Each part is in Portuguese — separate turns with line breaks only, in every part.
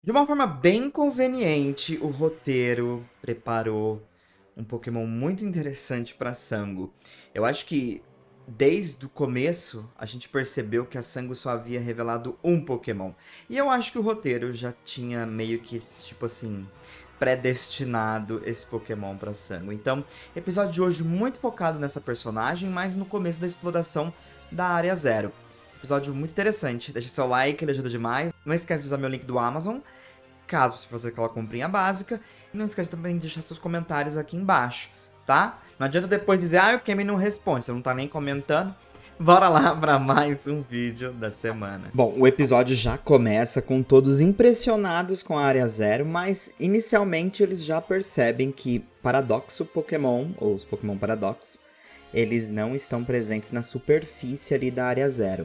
De uma forma bem conveniente, o roteiro preparou um Pokémon muito interessante para Sango. Eu acho que desde o começo a gente percebeu que a Sango só havia revelado um Pokémon. E eu acho que o roteiro já tinha meio que, tipo assim, predestinado esse Pokémon para Sango. Então, episódio de hoje muito focado nessa personagem, mas no começo da exploração da Área Zero. Episódio muito interessante. Deixa seu like, ele ajuda demais. Não esquece de usar meu link do Amazon, caso você faça aquela comprinha básica. E não esquece também de deixar seus comentários aqui embaixo, tá? Não adianta depois dizer, o Kemi não responde, você não tá nem comentando. Bora lá para mais um vídeo da semana. Bom, o episódio já começa com todos impressionados com a Área Zero, mas inicialmente eles já percebem que Paradoxo Pokémon, ou os Pokémon Paradoxo, eles não estão presentes na superfície ali da Área Zero.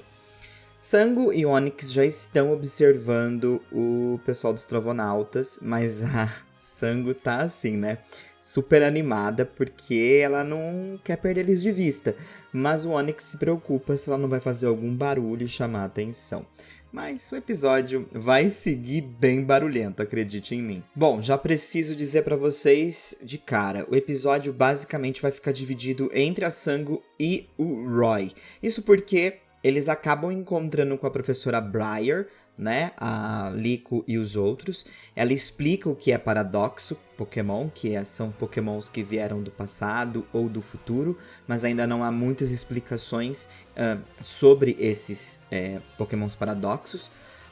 Sango e Onix já estão observando o pessoal dos Trovonautas, mas a Sango tá assim, né? Super animada, porque ela não quer perder eles de vista. Mas o Onix se preocupa se ela não vai fazer algum barulho e chamar a atenção. Mas o episódio vai seguir bem barulhento, acredite em mim. Bom, já preciso dizer pra vocês de cara, o episódio basicamente vai ficar dividido entre a Sango e o Roy. Isso porque eles acabam encontrando com a professora Briar, né, a Liko e os outros. Ela explica o que é Paradoxo Pokémon, são Pokémons que vieram do passado ou do futuro, mas ainda não há muitas explicações sobre esses Pokémons Paradoxos.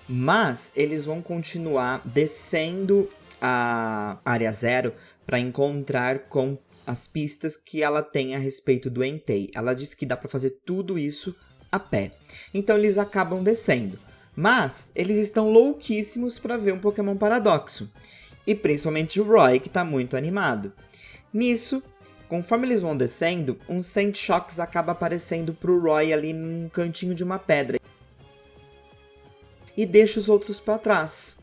Mas eles vão continuar descendo a Área Zero para encontrar com as pistas que ela tem a respeito do Entei. Ela diz que dá para fazer tudo isso a pé. Então eles acabam descendo. Mas eles estão louquíssimos para ver um Pokémon Paradoxo. E principalmente o Roy, que está muito animado. Nisso, conforme eles vão descendo, um Sandshocks acaba aparecendo pro Roy ali num cantinho de uma pedra. E deixa os outros para trás.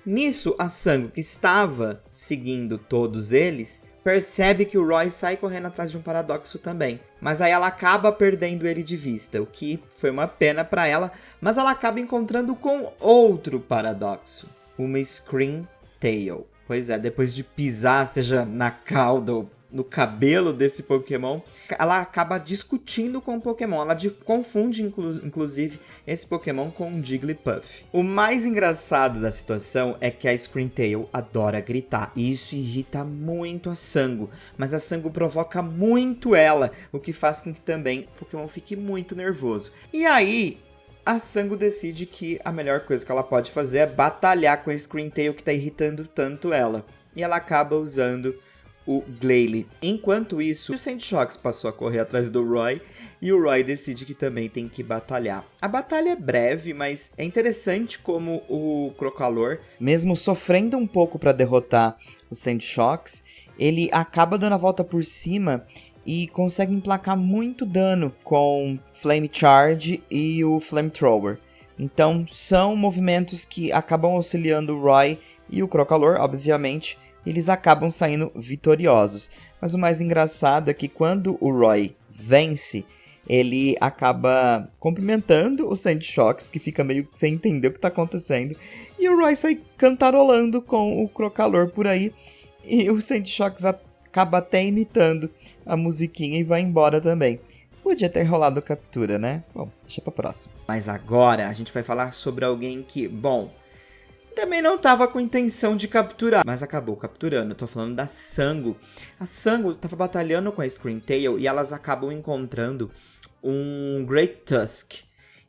Nisso, a Sango, que estava seguindo todos eles, percebe que o Roy sai correndo atrás de um Paradoxo também. Mas aí ela acaba perdendo ele de vista, o que foi uma pena para ela, mas ela acaba encontrando com outro Paradoxo, uma Scream Tail. Pois é, depois de pisar, seja na cauda ou no cabelo desse Pokémon, ela acaba discutindo com o Pokémon. Ela confunde, inclusive, esse Pokémon com um Jigglypuff. O mais engraçado da situação é que a Screamtail adora gritar, e isso irrita muito a Sango, mas a Sango provoca muito ela, o que faz com que também o Pokémon fique muito nervoso. E aí, a Sango decide que a melhor coisa que ela pode fazer é batalhar com a Screamtail que está irritando tanto ela. E ela acaba usando o Glalie. Enquanto isso, o Sandshocks passou a correr atrás do Roy e o Roy decide que também tem que batalhar. A batalha é breve, mas é interessante como o Crocalor, mesmo sofrendo um pouco para derrotar o Sandshocks, ele acaba dando a volta por cima e consegue emplacar muito dano com Flame Charge e o Flamethrower. Então são movimentos que acabam auxiliando o Roy e o Crocalor, obviamente. Eles acabam saindo vitoriosos. Mas o mais engraçado é que quando o Roy vence, ele acaba cumprimentando o Sandshocks, que fica meio sem entender o que está acontecendo. E o Roy sai cantarolando com o Crocalor por aí. E o Sandshocks acaba até imitando a musiquinha e vai embora também. Podia ter rolado captura, né? Bom, deixa pra próxima. Mas agora a gente vai falar sobre alguém que, bom, também não estava com intenção de capturar, mas acabou capturando. Eu tô falando da Sango. A Sango estava batalhando com a Screamtail e elas acabam encontrando um Great Tusk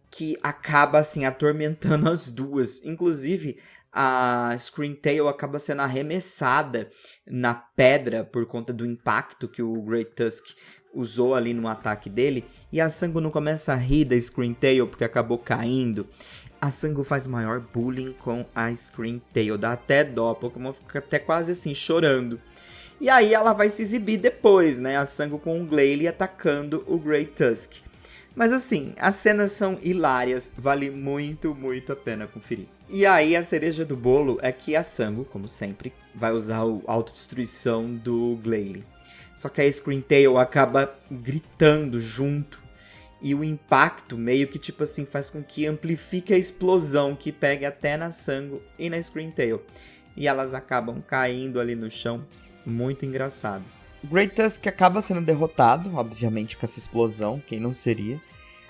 que acaba assim atormentando as duas. Inclusive, a Screamtail acaba sendo arremessada na pedra por conta do impacto que o Great Tusk usou ali no ataque dele. E a Sango não começa a rir da Screamtail porque acabou caindo. A Sango faz maior bullying com a Screamtail, dá até dó, o Pokémon fica até quase assim, chorando. E aí ela vai se exibir depois, né, a Sango com o Glalie atacando o Great Tusk. Mas assim, as cenas são hilárias, vale muito, muito a pena conferir. E aí a cereja do bolo é que a Sango, como sempre, vai usar o autodestruição do Glalie. Só que a Screamtail acaba gritando junto. e o impacto meio que, tipo assim, faz com que amplifique a explosão que pegue até na Sango e na Screamtail. E elas acabam caindo ali no chão. Muito engraçado. O Great Tusk acaba sendo derrotado, obviamente, com essa explosão, quem não seria.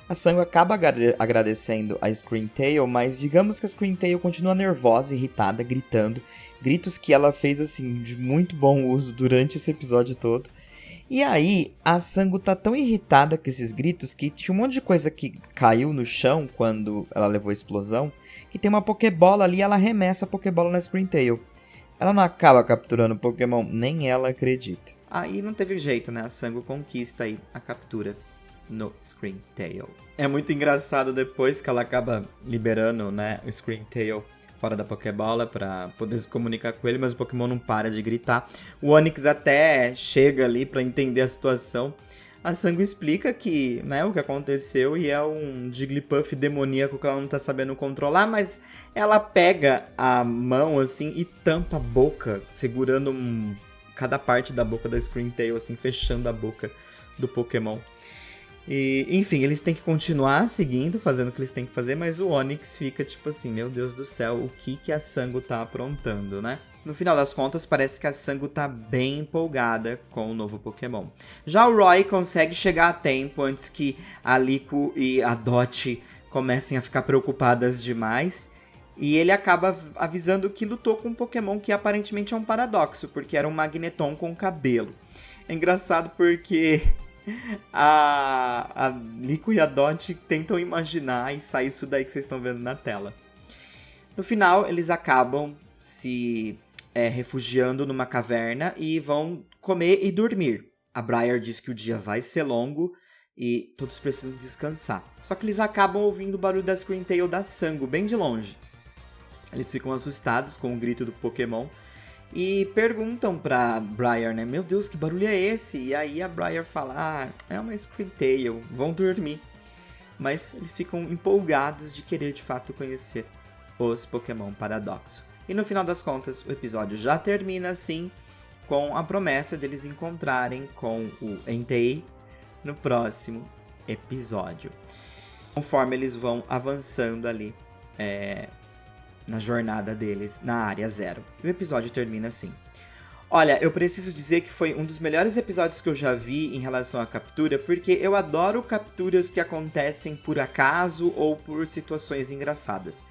A Sango acaba agradecendo a Screamtail, mas digamos que a Screamtail continua nervosa, irritada, gritando. Gritos que ela fez, assim, de muito bom uso durante esse episódio todo. E aí, a Sango tá tão irritada com esses gritos que tinha um monte de coisa que caiu no chão quando ela levou a explosão, que tem uma Pokébola ali e ela arremessa a Pokébola na Screamtail. Ela não acaba capturando o Pokémon, nem ela acredita. Aí não teve jeito, né? A Sango conquista aí a captura no Screamtail. É muito engraçado depois que ela acaba liberando, né, o Screamtail fora da Pokébola pra poder se comunicar com ele, mas o Pokémon não para de gritar. O Onix até chega ali pra entender a situação. A Sango explica que, né, o que aconteceu e é um Jigglypuff demoníaco que ela não tá sabendo controlar, mas ela pega a mão assim e tampa a boca, segurando cada parte da boca da Screamtail, assim, fechando a boca do Pokémon. E, enfim, eles têm que continuar seguindo, fazendo o que eles têm que fazer, mas o Onix fica tipo assim, meu Deus do céu, o que a Sango tá aprontando, né? No final das contas, parece que a Sango tá bem empolgada com o novo Pokémon. Já o Roy consegue chegar a tempo antes que a Liko e a Dot comecem a ficar preocupadas demais. E ele acaba avisando que lutou com um Pokémon que aparentemente é um paradoxo, porque era um Magneton com cabelo. É engraçado porque a Liko e a Dot tentam imaginar e sair isso daí que vocês estão vendo na tela. No final, eles acabam se refugiando numa caverna e vão comer e dormir. A Briar diz que o dia vai ser longo e todos precisam descansar. Só que eles acabam ouvindo o barulho da Screamtail da Sango, bem de longe. Eles ficam assustados com o grito do Pokémon e perguntam pra Briar, né? Meu Deus, que barulho é esse? E aí a Briar fala, é uma Screamtail, vão dormir. Mas eles ficam empolgados de querer de fato conhecer os Pokémon Paradoxo. E no final das contas, o episódio já termina assim, com a promessa deles encontrarem com o Entei no próximo episódio. Conforme eles vão avançando ali na jornada deles na Área Zero. O episódio termina assim. Olha, eu preciso dizer que foi um dos melhores episódios que eu já vi em relação à captura, porque eu adoro capturas que acontecem por acaso ou por situações engraçadas.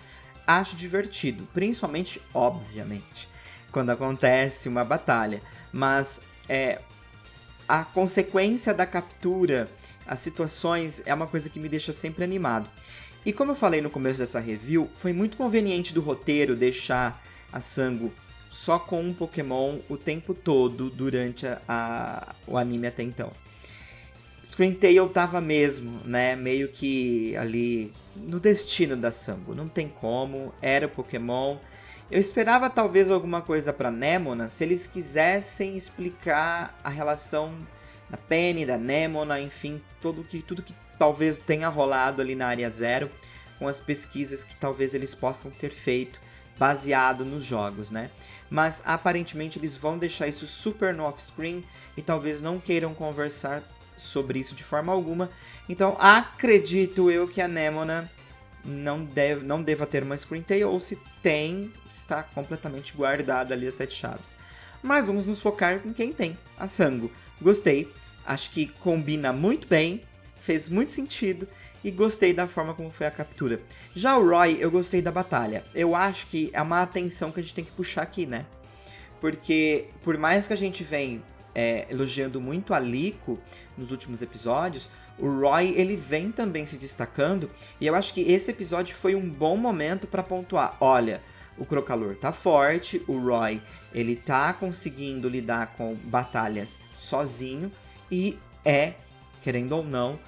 Acho divertido, principalmente, obviamente, quando acontece uma batalha. Mas a consequência da captura, as situações, é uma coisa que me deixa sempre animado. E como eu falei no começo dessa review, foi muito conveniente do roteiro deixar a Sango só com um Pokémon o tempo todo durante o anime até então. Screamtail tava mesmo, né, meio que ali no destino da Sango, não tem como, era o Pokémon. Eu esperava talvez alguma coisa pra Nemona, se eles quisessem explicar a relação da Penny, da Nemona, enfim, tudo que talvez tenha rolado ali na Área Zero, com as pesquisas que talvez eles possam ter feito, baseado nos jogos, né? Mas aparentemente eles vão deixar isso super no off-screen e talvez não queiram conversar sobre isso de forma alguma. Então acredito eu que a Nemona não deva ter uma Screamtail, ou se tem, está completamente guardada ali as 7 chaves. Mas vamos nos focar em quem tem, a Sango. Gostei, acho que combina muito bem, fez muito sentido e gostei da forma como foi a captura. Já o Roy, eu gostei da batalha. Eu acho que é uma atenção que a gente tem que puxar aqui, né? Porque por mais que a gente venha elogiando muito a Liko nos últimos episódios, o Roy ele vem também se destacando, e eu acho que esse episódio foi um bom momento para pontuar. Olha, o Crocalor tá forte, o Roy ele tá conseguindo lidar com batalhas sozinho e querendo ou não,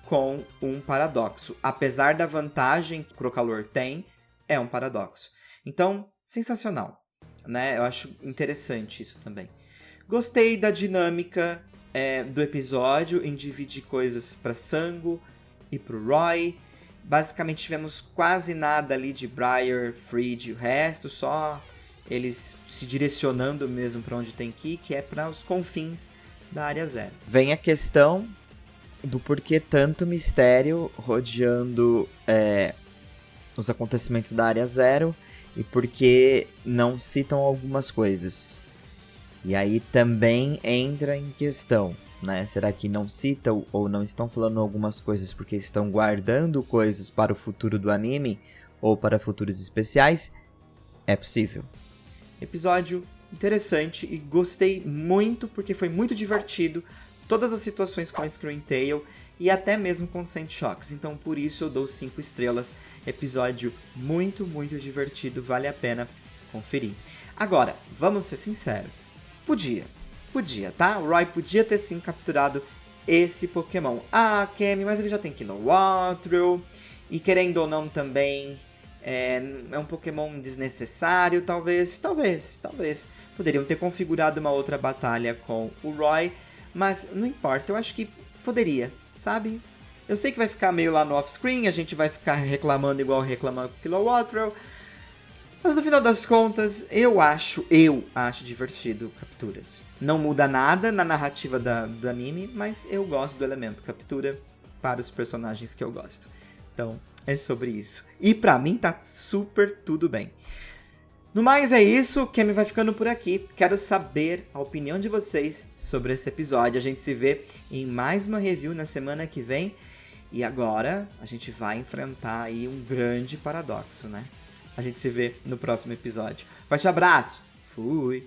com um paradoxo. Apesar da vantagem que o Crocalor tem, é um paradoxo. Então, sensacional, né? Eu acho interessante isso também. Gostei da dinâmica do episódio em dividir coisas para Sango e para o Roy. Basicamente tivemos quase nada ali de Briar, Freed e o resto, só eles se direcionando mesmo para onde tem que ir, que é para os confins da Área Zero. Vem a questão do porquê tanto mistério rodeando os acontecimentos da Área Zero e porque não citam algumas coisas. E aí também entra em questão, né? Será que não citam ou não estão falando algumas coisas porque estão guardando coisas para o futuro do anime ou para futuros especiais? É possível. Episódio interessante e gostei muito porque foi muito divertido. Todas as situações com a Scream Tail e até mesmo com Saint Shocks. Então por isso eu dou 5 estrelas. Episódio muito, muito divertido. Vale a pena conferir. Agora, vamos ser sinceros. Podia, tá? O Roy podia ter sim capturado esse Pokémon. Ah, Kemi, mas ele já tem Kilowattrel. E querendo ou não também, é um Pokémon desnecessário, talvez. Poderiam ter configurado uma outra batalha com o Roy. Mas não importa, eu acho que poderia, sabe? Eu sei que vai ficar meio lá no off-screen, a gente vai ficar reclamando igual reclamando com o Kilowattrel. Mas no final das contas, eu acho divertido capturas. Não muda nada na narrativa do anime, mas eu gosto do elemento captura para os personagens que eu gosto. Então, é sobre isso. E pra mim tá super tudo bem. No mais é isso, Kemi vai ficando por aqui. Quero saber a opinião de vocês sobre esse episódio. A gente se vê em mais uma review na semana que vem. E agora a gente vai enfrentar aí um grande paradoxo, né? A gente se vê no próximo episódio. Forte abraço! Fui!